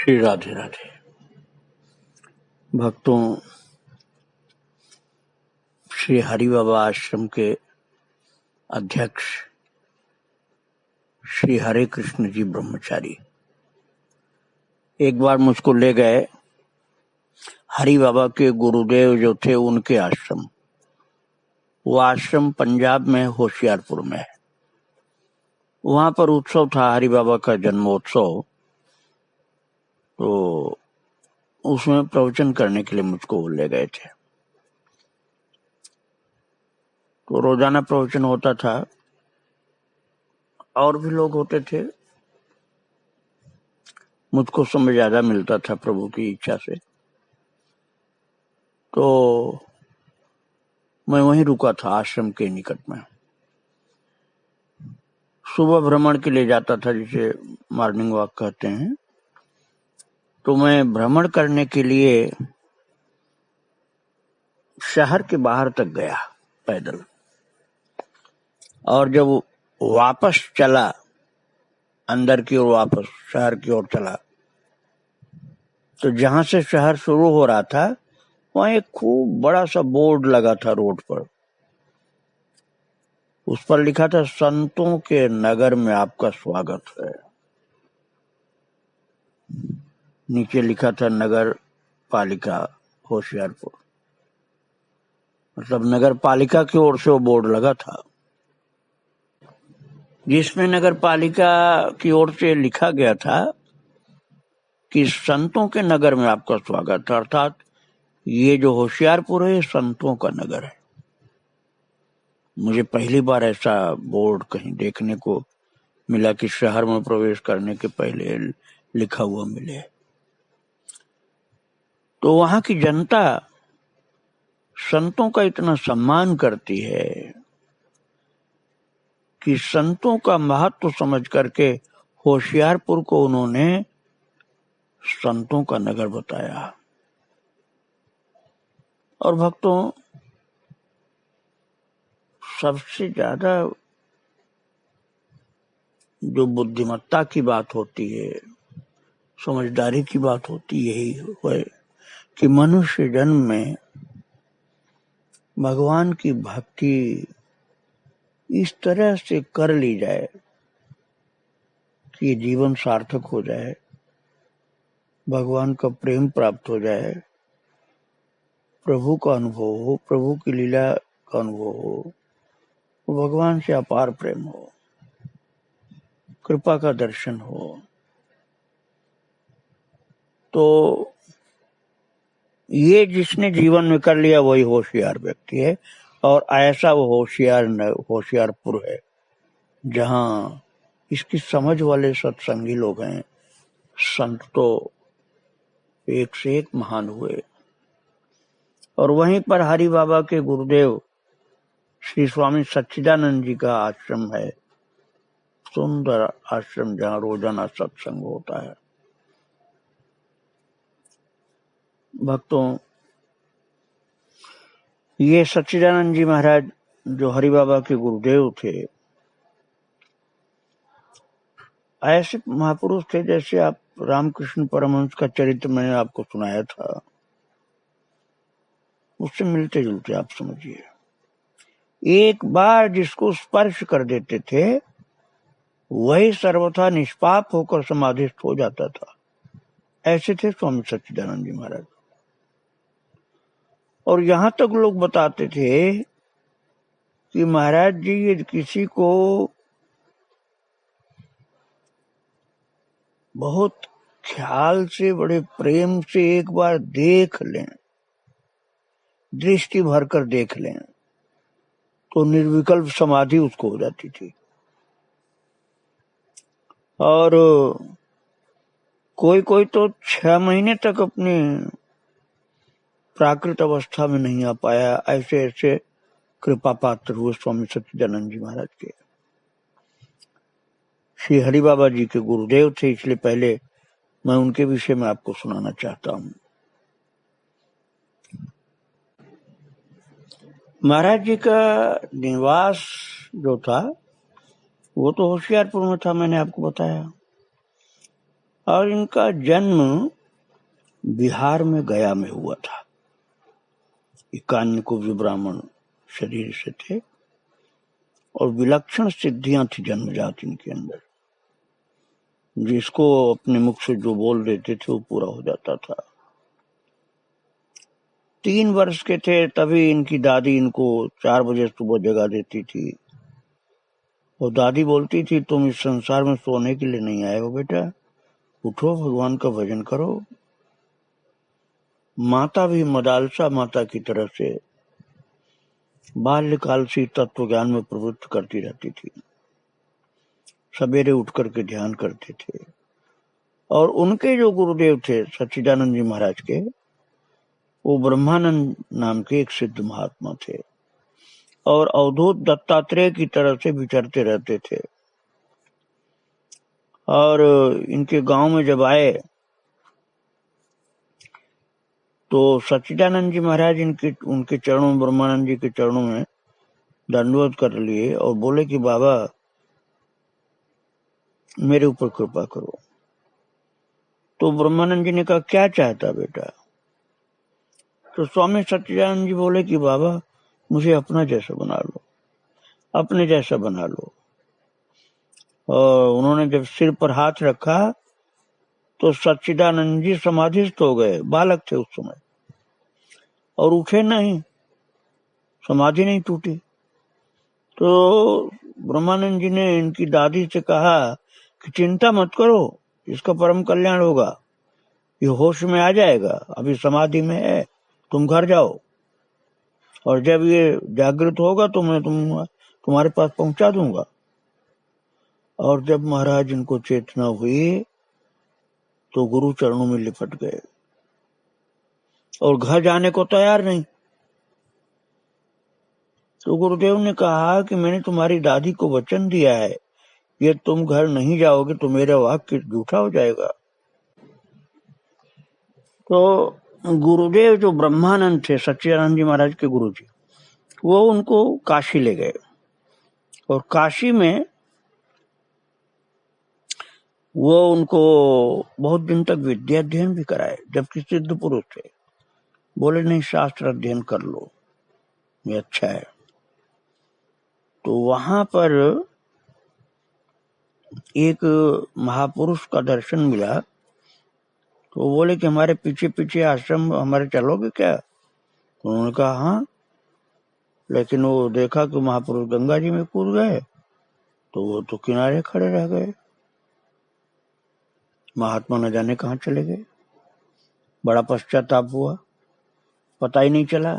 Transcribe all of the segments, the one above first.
श्री राधे राधे। भक्तों, श्री हरि बाबा आश्रम के अध्यक्ष श्री हरे कृष्ण जी ब्रह्मचारी एक बार मुझको ले गए हरि बाबा के गुरुदेव जो थे उनके आश्रम। वो आश्रम पंजाब में होशियारपुर में है। वहां पर उत्सव था हरि बाबा का जन्मोत्सव, तो उसमें प्रवचन करने के लिए मुझको वो ले गए थे। तो रोजाना प्रवचन होता था और भी लोग होते थे। मुझको समय ज्यादा मिलता था प्रभु की इच्छा से, तो मैं वहीं रुका था आश्रम के निकट में। सुबह भ्रमण के लिए जाता था, जिसे मॉर्निंग वॉक कहते हैं। तो मैं भ्रमण करने के लिए शहर के बाहर तक गया पैदल, और जब वापस चला अंदर की ओर, वापस शहर की ओर चला, तो जहां से शहर शुरू हो रहा था वहां एक खूब बड़ा सा बोर्ड लगा था रोड पर। उस पर लिखा था, संतों के नगर में आपका स्वागत है। नीचे लिखा था नगर पालिका होशियारपुर, मतलब नगर पालिका की ओर से वो बोर्ड लगा था, जिसमें नगर पालिका की ओर से लिखा गया था कि संतों के नगर में आपका स्वागत है। अर्थात ये जो होशियारपुर है, संतों का नगर है। मुझे पहली बार ऐसा बोर्ड कहीं देखने को मिला कि शहर में प्रवेश करने के पहले लिखा हुआ मिले। तो वहां की जनता संतों का इतना सम्मान करती है कि संतों का महत्व समझ करके होशियारपुर को उन्होंने संतों का नगर बताया। और भक्तों, सबसे ज्यादा जो बुद्धिमत्ता की बात होती है, समझदारी की बात होती है, यही है कि मनुष्य जन्म में भगवान की भक्ति इस तरह से कर ली जाए कि जीवन सार्थक हो जाए, भगवान का प्रेम प्राप्त हो जाए, प्रभु का अनुभव हो, प्रभु की लीला का अनुभव हो, भगवान से अपार प्रेम हो, कृपा का दर्शन हो। तो ये जिसने जीवन में कर लिया वही होशियार व्यक्ति है। और ऐसा वो होशियारपुर है जहां इसकी समझ वाले सत्संगी लोग हैं। संत तो एक से एक महान हुए। और वहीं पर हरि बाबा के गुरुदेव श्री स्वामी सच्चिदानंद जी का आश्रम है, सुंदर आश्रम, जहां रोजाना सत्संग होता है। भक्तों, ये सच्चिदानंद जी महाराज जो हरि बाबा के गुरुदेव थे, ऐसे महापुरुष थे जैसे आप रामकृष्ण परमहंस का चरित्र मैंने आपको सुनाया था, उससे मिलते जुलते आप समझिए। एक बार जिसको स्पर्श कर देते थे वही सर्वथा निष्पाप होकर समाधिस्थ हो जाता था। ऐसे थे स्वामी सच्चिदानंद जी महाराज। और यहां तक लोग बताते थे कि महाराज जी, यदि किसी को बहुत ख्याल से, बड़े प्रेम से एक बार देख लें, दृष्टि भरकर देख लें, तो निर्विकल्प समाधि उसको हो जाती थी। और कोई कोई तो 6 महीने तक अपने प्राकृत अवस्था में नहीं आ पाया। ऐसे ऐसे कृपा पात्र हुए स्वामी सच्चिदानंद जी महाराज के। श्री हरि बाबा जी के गुरुदेव थे, इसलिए पहले मैं उनके विषय में आपको सुनाना चाहता हूं। महाराज जी का निवास जो था वो तो होशियारपुर में था, मैंने आपको बताया। और इनका जन्म बिहार में गया में हुआ था। कान्यकुब्ज ब्राह्मण शरीर से थे और विलक्षण सिद्धियां थी जन्मजात इनके अंदर, जिसको अपने मुख से जो बोल देते थे वो पूरा हो जाता था। 3 वर्ष के थे तभी इनकी दादी इनको 4 बजे सुबह जगा देती थी और दादी बोलती थी, तुम इस संसार में सोने के लिए नहीं आए हो बेटा, उठो, भगवान का भजन करो। माता भी मदालसा माता की तरह से बाल्यकाल से तत्व ज्ञान में प्रवृत्त करती रहती थी। सवेरे उठ करके ध्यान करते थे और उनके जो गुरुदेव थे सच्चिदानंद जी महाराज के, वो ब्रह्मानंद नाम के एक सिद्ध महात्मा थे और अवधूत दत्तात्रेय की तरह से विचरते रहते थे। और इनके गांव में जब आए तो सच्चिदानंद जी महाराज उनके चरणों में, ब्रह्मानंद जी के चरणों में दंडवत कर लिए और बोले कि बाबा मेरे ऊपर कृपा करो। तो ब्रह्मानंद जी ने कहा, क्या चाहता बेटा? तो स्वामी सच्चिदानंद जी बोले कि बाबा मुझे अपना जैसा बना लो, अपने जैसा बना लो। और उन्होंने जब सिर पर हाथ रखा तो सच्चिदानंद जी समाधिस्थ हो गए। बालक थे उस समय और उठे नहीं, समाधि नहीं टूटी। तो ब्रह्मानंद जी ने इनकी दादी से कहा कि चिंता मत करो, इसका परम कल्याण होगा, ये होश में आ जाएगा, अभी समाधि में है, तुम घर जाओ और जब ये जागृत होगा तो मैं तुम्हारे पास पहुंचा दूंगा। और जब महाराज इनको चेतना हुई तो गुरु चरणों में लिपट गए और घर जाने को तैयार नहीं। तो गुरुदेव ने कहा कि मैंने तुम्हारी दादी को वचन दिया है, ये तुम घर नहीं जाओगे तो मेरा वाक्य झूठा हो जाएगा। तो गुरुदेव जो ब्रह्मानंद थे, सच्चिदानंद जी महाराज के गुरु जी, वो उनको काशी ले गए और काशी में वो उनको बहुत दिन तक विद्या अध्ययन भी कराए, जबकि सिद्ध पुरुष थे। बोले नहीं, शास्त्र अध्ययन कर लो, ये अच्छा है। तो वहां पर एक महापुरुष का दर्शन मिला, तो बोले कि हमारे पीछे पीछे आश्रम हमारे चलोगे क्या? तो उन्होंने कहा हाँ। लेकिन वो देखा कि महापुरुष गंगा जी में कूद गए तो वो तो किनारे खड़े रह गए। महात्मा न जाने कहाँ चले गए। बड़ा पश्चाताप हुआ, पता ही नहीं चला।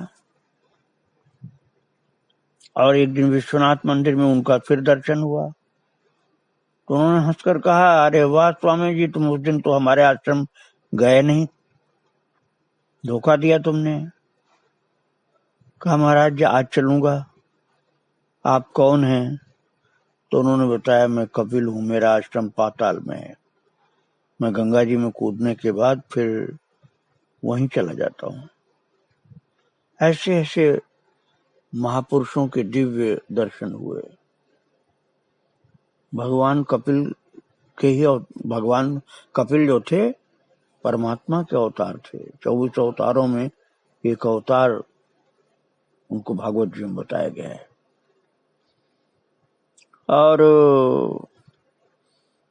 और एक दिन विश्वनाथ मंदिर में उनका फिर दर्शन हुआ तो उन्होंने हंसकर कहा, अरे वाह स्वामी जी, तुम उस दिन तो हमारे आश्रम गए नहीं, धोखा दिया तुमने। कहा महाराज आज चलूंगा। आप कौन हैं? तो उन्होंने बताया, मैं कपिल हूँ, मेरा आश्रम पाताल में है, मैं गंगा जी में कूदने के बाद फिर वहीं चला जाता हूँ। ऐसे ऐसे महापुरुषों के दिव्य दर्शन हुए। भगवान कपिल के ही, भगवान कपिल जो थे परमात्मा के अवतार थे। 24 अवतारों में एक अवतार उनको भागवत जी में बताया गया है। और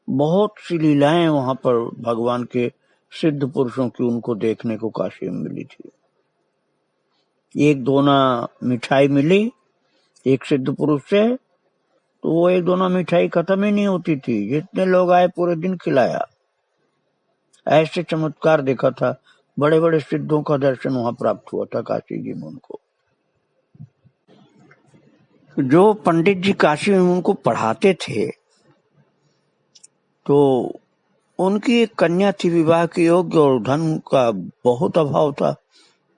बहुत सी लीलाएं वहां पर भगवान के सिद्ध पुरुषों की उनको देखने को काशी में मिली थी। एक दोना मिठाई मिली एक सिद्ध पुरुष से, तो वो एक दोना मिठाई खत्म ही नहीं होती थी, जितने लोग आए पूरे दिन खिलाया। ऐसे चमत्कार देखा था। बड़े बड़े सिद्धों का दर्शन वहां प्राप्त हुआ था काशी जी में उनको। जो पंडित जी काशी में उनको पढ़ाते थे तो उनकी एक कन्या थी विवाह के योग्य और धन का बहुत अभाव था,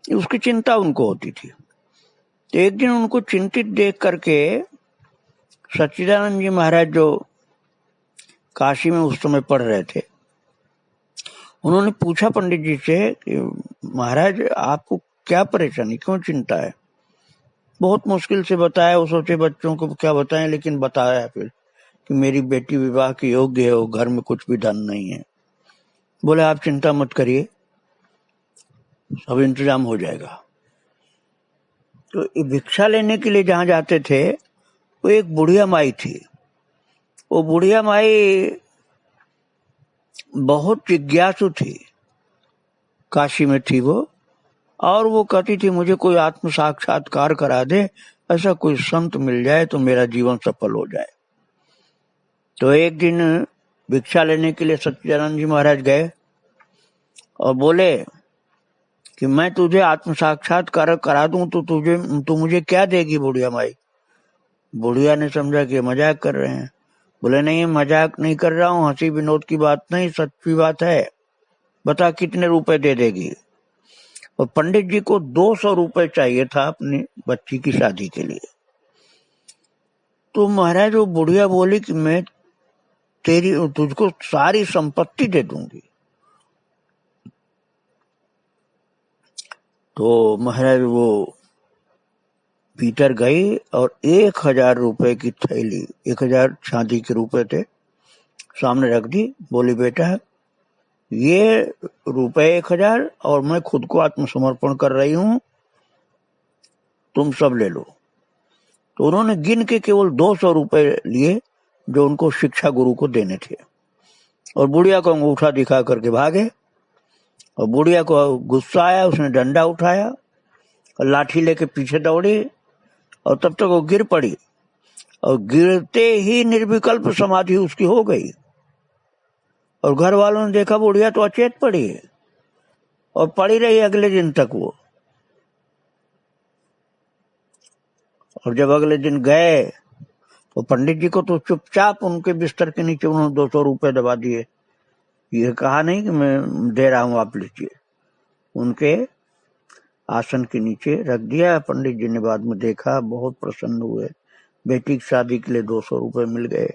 उसकी चिंता उनको होती थी। तो एक दिन उनको चिंतित देख करके सच्चिदानंद जी महाराज जो काशी में उस समय पढ़ रहे थे, उन्होंने पूछा पंडित जी से कि महाराज आपको क्या परेशानी, क्यों चिंता है? बहुत मुश्किल से बताया। वो सोचे बच्चों को क्या बताएं, लेकिन बताया फिर कि मेरी बेटी विवाह के योग्य है और घर में कुछ भी धन नहीं है। बोले आप चिंता मत करिए, सब इंतजाम हो जाएगा। तो भिक्षा लेने के लिए जहां जाते थे वो एक बुढ़िया माई थी। वो बुढ़िया माई बहुत जिज्ञासु थी, काशी में थी वो, और वो कहती थी मुझे कोई आत्म साक्षात्कार करा दे, ऐसा कोई संत मिल जाए तो मेरा जीवन सफल हो जाए। तो एक दिन भिक्षा लेने के लिए सच्चिदानंद जी महाराज गए और बोले कि मैं तुझे आत्म साक्षात्कार करा दूं तो तू मुझे क्या देगी बुढ़िया माई। बुढ़िया ने समझा कि मजाक कर रहे हैं। बोले नहीं, मजाक नहीं कर रहा हूं, हंसी विनोद की बात नहीं, सच्ची बात है, बता कितने रुपए दे देगी। और पंडित जी को 200 रुपए चाहिए था अपनी बच्ची की शादी के लिए। तो महाराज वो बुढ़िया बोली कि मैं तुझको सारी संपत्ति दे दूंगी। तो महाराज वो भीतर गई और 1000 रुपए की थैली, 1000 चांदी के रुपए थे, सामने रख दी। बोली बेटा ये रुपए 1000 और मैं खुद को आत्मसमर्पण कर रही हूं, तुम सब ले लो। तो उन्होंने गिन के केवल 200 रुपए लिए जो उनको शिक्षा गुरु को देने थे, और बुढ़िया को अंगूठा दिखा करके भागे। और बुढ़िया को गुस्सा आया, उसने डंडा उठाया और लाठी लेके पीछे दौड़ी, और तब तक वो गिर पड़ी, और गिरते ही निर्विकल्प समाधि उसकी हो गई। और घर वालों ने देखा बुढ़िया तो अचेत पड़ी है, और पड़ी रही अगले दिन तक वो। और जब अगले दिन गए तो पंडित जी को तो चुपचाप उनके बिस्तर के नीचे उन्होंने 200 रुपए दबा दिए। ये कहा नहीं कि मैं दे रहा हूं आप लीजिए, उनके आसन के नीचे रख दिया। पंडित जी ने बाद में देखा, बहुत प्रसन्न हुए, बेटी की शादी के लिए 200 रुपए मिल गए।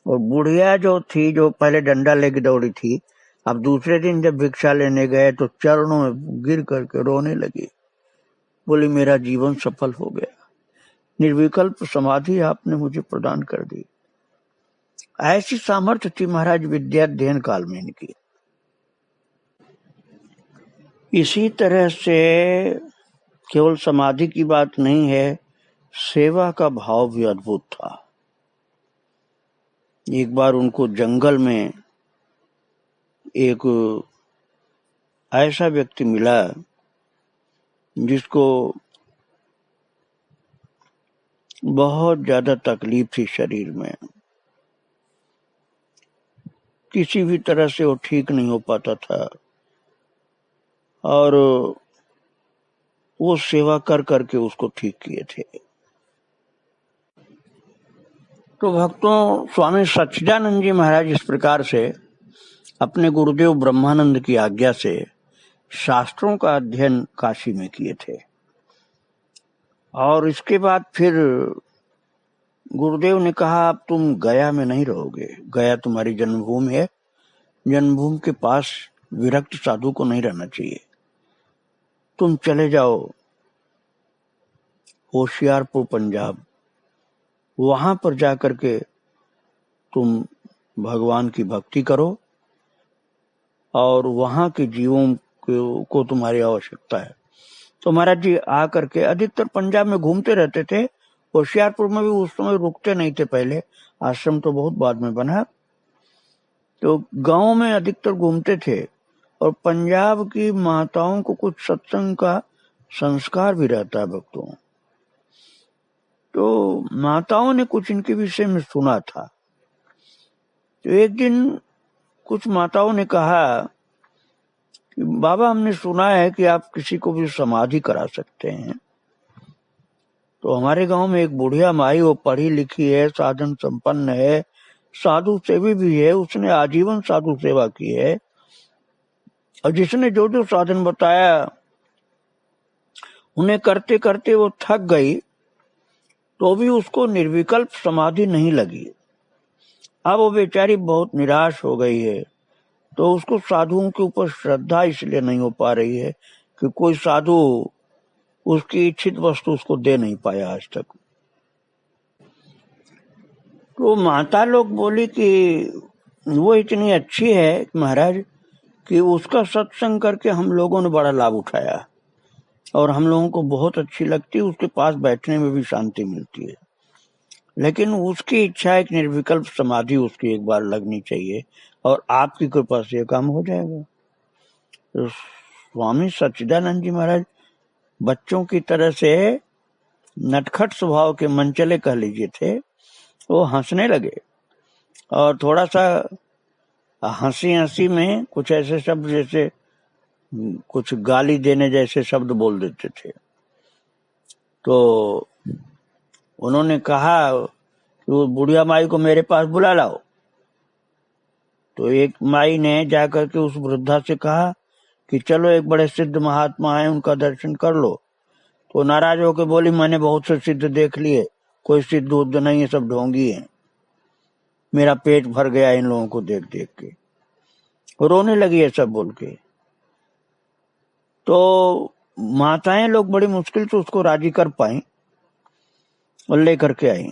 और बुढ़िया जो थी, जो पहले डंडा लेके दौड़ी थी, अब दूसरे दिन जब भिक्षा लेने गए तो चरणों में गिर करके रोने लगी। बोली मेरा जीवन सफल हो गया, निर्विकल्प समाधि आपने मुझे प्रदान कर दी। ऐसी सामर्थ्य थी महाराज विद्याध्ययन काल में इनकी। इसी तरह से केवल समाधि की बात नहीं है, सेवा का भाव भी अद्भुत था। एक बार उनको जंगल में एक ऐसा व्यक्ति मिला जिसको बहुत ज्यादा तकलीफ थी शरीर में, किसी भी तरह से वो ठीक नहीं हो पाता था, और वो सेवा कर करके उसको ठीक किए थे। तो भक्तों, स्वामी सच्चिदानंद जी महाराज इस प्रकार से अपने गुरुदेव ब्रह्मानंद की आज्ञा से शास्त्रों का अध्ययन काशी में किए थे। और इसके बाद फिर गुरुदेव ने कहा अब तुम गया में नहीं रहोगे, गया तुम्हारी जन्मभूमि है, जन्मभूमि के पास विरक्त साधु को नहीं रहना चाहिए, तुम चले जाओ होशियारपुर पंजाब, वहां पर जाकर के तुम भगवान की भक्ति करो, और वहां के जीवों को तुम्हारी आवश्यकता है। तो महाराज जी आकर के अधिकतर पंजाब में घूमते रहते थे, होशियारपुर में भी उस समय रुकते नहीं थे, पहले आश्रम तो बहुत बाद में बना। तो गांव में अधिकतर घूमते थे, और पंजाब की माताओं को कुछ सत्संग का संस्कार भी रहता है भक्तों। तो माताओं ने कुछ इनके विषय में सुना था। तो एक दिन कुछ माताओं ने कहा कि बाबा हमने सुना है कि आप किसी को भी समाधि करा सकते हैं। तो हमारे गांव में एक बुढ़िया माई, वो पढ़ी लिखी है, साधन संपन्न है, साधु सेवी भी है, उसने आजीवन साधु सेवा की है, और जिसने जो जो साधन बताया उन्हें करते करते वो थक गई, तो भी उसको निर्विकल्प समाधि नहीं लगी। अब वो बेचारी बहुत निराश हो गई है, तो उसको साधुओं के ऊपर श्रद्धा इसलिए नहीं हो पा रही है कि कोई साधु उसकी इच्छित वस्तु उसको दे नहीं पाया आज तक। तो माता लोग बोली कि वो इतनी अच्छी है महाराज, कि उसका सत्संग करके हम लोगों ने बड़ा लाभ उठाया और हम लोगों को बहुत अच्छी लगती है, उसके पास बैठने में भी शांति मिलती है। लेकिन उसकी इच्छा एक निर्विकल्प समाधि उसकी एक बार लगनी चाहिए और आपकी कृपा से काम हो जाएगा। तो स्वामी सच्चिदानंद जी महाराज बच्चों की तरह से नटखट स्वभाव के मनचले कह लीजिए थे। वो हंसने लगे और थोड़ा सा हंसी हंसी में कुछ ऐसे शब्द जैसे कुछ गाली देने जैसे शब्द बोल देते थे। तो उन्होंने कहा कि वो बुढ़िया माई को मेरे पास बुला लाओ। तो एक माई ने जाकर के उस वृद्धा से कहा कि चलो एक बड़े सिद्ध महात्मा है उनका दर्शन कर लो। तो नाराज होकर बोली मैंने बहुत से सिद्ध देख लिए, कोई सिद्ध उद्ध नहीं है, सब ढोंगी है। मेरा पेट भर गया इन लोगों को देख देख के। रोने लगी है सब बोल के। तो माताएं लोग बड़ी मुश्किल से उसको राजी कर पाई और लेकर के आई।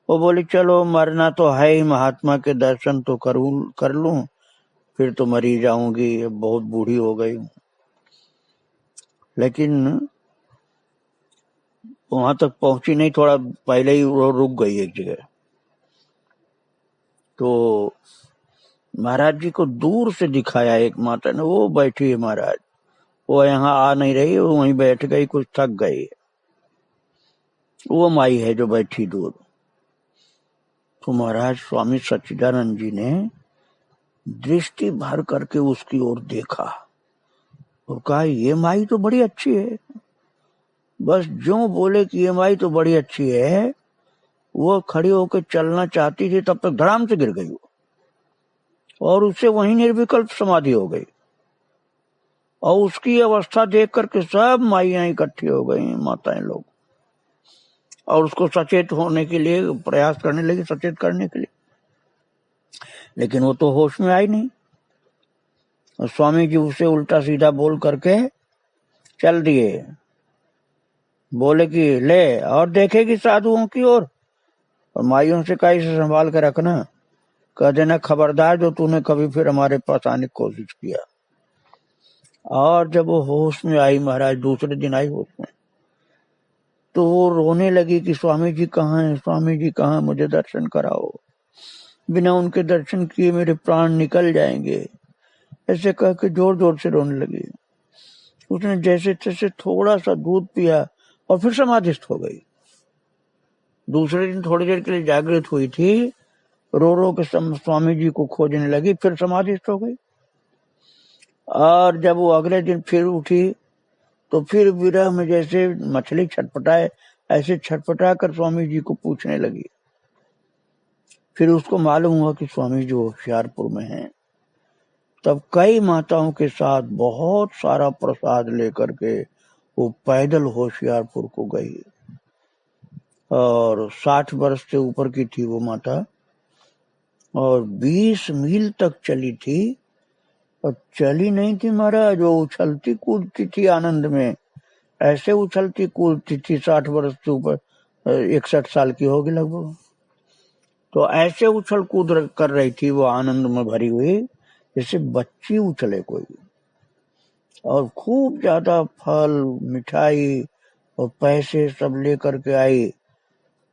वो बोली चलो मरना तो है ही, महात्मा के दर्शन तो कर लूं, फिर तो मरी जाऊंगी, बहुत बूढ़ी हो गई। लेकिन वहां तक पहुंची नहीं, थोड़ा पहले ही वो रुक गई एक जगह। तो महाराज जी को दूर से दिखाया एक माता ने, वो बैठी है महाराज, वो यहाँ आ नहीं रही, वो वहीं बैठ गई, कुछ थक गई। वो माई है जो बैठी दूर। तो महाराज स्वामी सच्चिदानंद जी ने दृष्टि भर करके उसकी ओर देखा और कहा ये माई तो बड़ी अच्छी है। बस जो बोले कि ये माई तो बड़ी अच्छी है, वो खड़ी होकर चलना चाहती थी, तब तक धड़ाम से गिर गई और उससे वहीं निर्विकल्प समाधि हो गई। और उसकी अवस्था देख करके सब माइयां इकट्ठी हो गई, माताएं लोग, और उसको सचेत होने के लिए प्रयास करने लगी, सचेत करने के लिए। लेकिन वो तो होश में आई नहीं। और स्वामी जी उसे उल्टा सीधा बोल करके चल दिए। बोले कि ले और देखेगी साधुओं की ओर, और माइयों से कहीं से संभाल कर रखना, कह देना खबरदार जो तूने कभी फिर हमारे पास आने की कोशिश किया। और जब वो होश में आई महाराज, दूसरे दिन आई होश में, तो वो रोने लगी कि स्वामी जी कहाँ हैं, स्वामी जी कहाँ, मुझे दर्शन कराओ, बिना उनके दर्शन किए मेरे प्राण निकल जाएंगे, ऐसे कह के जोर जोर से रोने लगी। उसने जैसे तैसे थोड़ा सा दूध पिया और फिर समाधिस्थ हो गई। दूसरे दिन थोड़ी देर के लिए जागृत हुई थी, रो रो के स्वामी जी को खोजने लगी, फिर समाधिस्थ हो गई। और जब वो अगले दिन फिर उठी तो फिर विरह में जैसे मछली छटपटाए ऐसे छटपटा कर स्वामी जी को पूछने लगी। फिर उसको मालूम हुआ कि स्वामी जी होशियारपुर में हैं। तब कई माताओं के साथ बहुत सारा प्रसाद लेकर के वो पैदल होशियारपुर को गई। और 60 वर्ष से ऊपर की थी वो माता, और 20 मील तक चली थी। और चली नहीं थी महाराज, वो उछलती कूदती थी आनंद में, ऐसे उछलती कूदती थी। 60 वर्ष से ऊपर, 61 साल की होगी लगभग। तो ऐसे उछल कूद कर रही थी वो आनंद में भरी हुई, जैसे बच्ची उछले कोई। और खूब ज्यादा फल मिठाई और पैसे सब लेकर के आई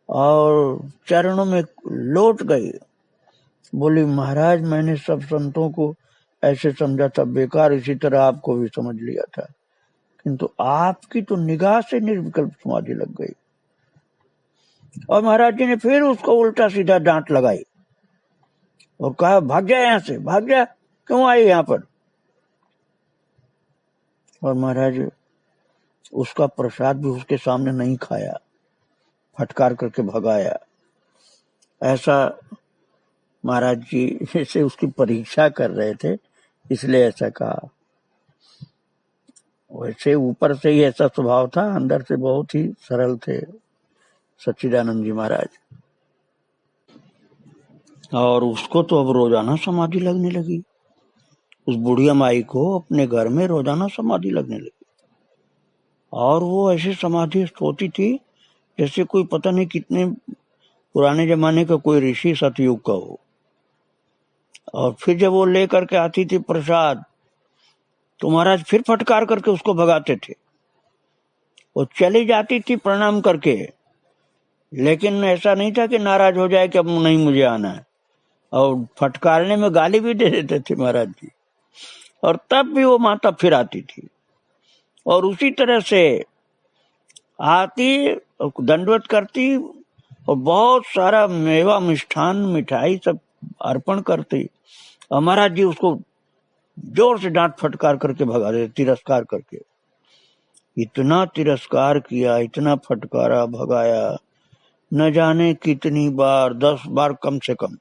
और चरणों में लौट गई। बोली महाराज मैंने सब संतों को ऐसे समझा था बेकार, इसी तरह आपको भी समझ लिया था, किंतु आपकी तो निगाह से निर्विकल्प समाधि लग गई। और महाराज जी ने फिर उसको उल्टा सीधा डांट लगाई और कहा भाग जा यहाँ से, भाग जा, क्यों आई यहाँ पर। और महाराज उसका प्रसाद भी उसके सामने नहीं खाया, फटकार करके भगाया। ऐसा महाराज जी से उसकी परीक्षा कर रहे थे, इसलिए ऐसा कहा। वैसे ऊपर से ही ऐसा स्वभाव था, अंदर से बहुत ही सरल थे सच्चिदानंद जी महाराज। और उसको तो अब रोजाना समाधि लगने लगी, उस बुढ़िया माई को अपने घर में रोजाना समाधि लगने लगी। और वो ऐसी समाधि होती थी जैसे कोई पता नहीं कितने पुराने जमाने का कोई ऋषि सतयुग का हो। और फिर जब वो लेकर के आती थी प्रसाद तो महाराज फिर फटकार करके उसको भगाते थे। वो चली जाती थी प्रणाम करके, लेकिन ऐसा नहीं था कि नाराज हो जाए कि अब नहीं मुझे आना है, और फटकारने में गाली भी दे देते थे महाराज जी। और तब भी वो माता फिर आती थी और उसी तरह से आती, दंडवत करती और बहुत सारा मेवा मिष्ठान मिठाई सब अर्पण करती, और महाराज जी उसको जोर से डांट फटकार करके भगा देते, तिरस्कार करके। इतना तिरस्कार किया, इतना फटकारा, भगाया, न जाने कितनी बार, 10 बार कम से कम।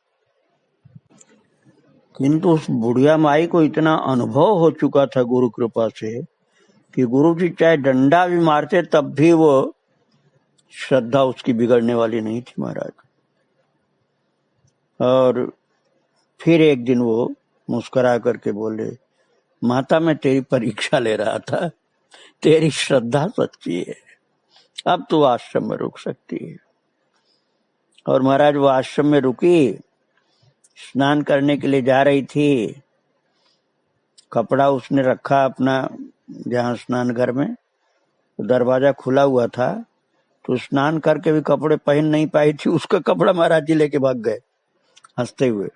किंतु उस बुढ़िया माई को इतना अनुभव हो चुका था गुरु कृपा से कि गुरु जी चाहे डंडा भी मारते तब भी वो श्रद्धा उसकी बिगड़ने वाली नहीं थी महाराज। और फिर एक दिन वो मुस्कुरा करके बोले, माता मैं तेरी परीक्षा ले रहा था, तेरी श्रद्धा सच्ची है, अब तू आश्रम में रुक सकती है। और महाराज वो आश्रम में रुकी, स्नान करने के लिए जा रही थी, कपड़ा उसने रखा अपना जहाँ स्नान घर में, दरवाजा खुला हुआ था, तो स्नान करके भी कपड़े पहन नहीं पाई थी, उसका कपड़ा महाराज जी लेके भाग गए हंसते हुए।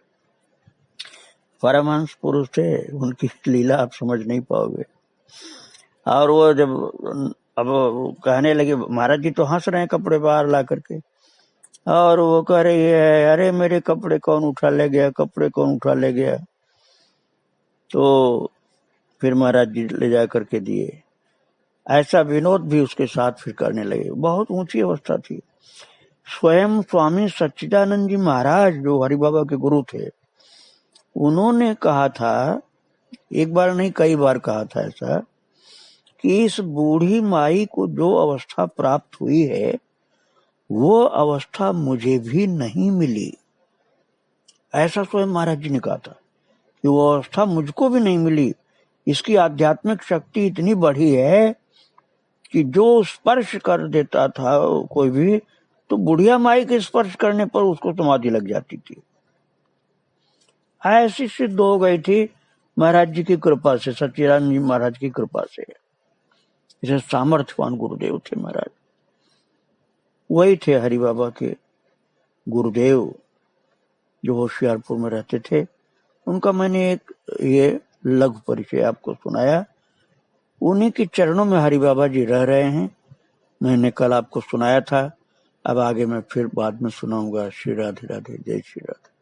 परमहंस पुरुष थे, उनकी लीला आप समझ नहीं पाओगे। और वो जब अब कहने लगे, महाराज जी तो हंस रहे हैं कपड़े बाहर ला करके, और वो कह रही है, अरे मेरे कपड़े कौन उठा ले गया, कपड़े कौन उठा ले गया। तो फिर महाराज जी ले जा करके दिए। ऐसा विनोद भी उसके साथ फिर करने लगे। बहुत ऊंची अवस्था थी। स्वयं स्वामी सच्चिदानंद जी महाराज जो हरि बाबा के गुरु थे, उन्होंने कहा था, एक बार नहीं कई बार कहा था ऐसा, कि इस बूढ़ी माई को जो अवस्था प्राप्त हुई है वो अवस्था मुझे भी नहीं मिली। ऐसा स्वयं महाराज जी ने कहा था कि वो अवस्था मुझको भी नहीं मिली। इसकी आध्यात्मिक शक्ति इतनी बढ़ी है कि जो स्पर्श कर देता था कोई भी, तो बुढ़िया माई के स्पर्श करने पर उसको समाधि लग जाती थी। ऐसी सिद्ध हो गई थी महाराज जी की कृपा से, सच्चिदानंद जी महाराज की कृपा से। इसे सामर्थ्यवान गुरुदेव थे महाराज। वही थे हरि बाबा के गुरुदेव जो होशियारपुर में रहते थे। उनका मैंने एक ये लघु परिचय आपको सुनाया। उन्हीं के चरणों में हरि बाबा जी रह रहे हैं। मैंने कल आपको सुनाया था, अब आगे मैं फिर बाद में सुनाऊंगा। श्री राधे राधे, जय श्री राधे।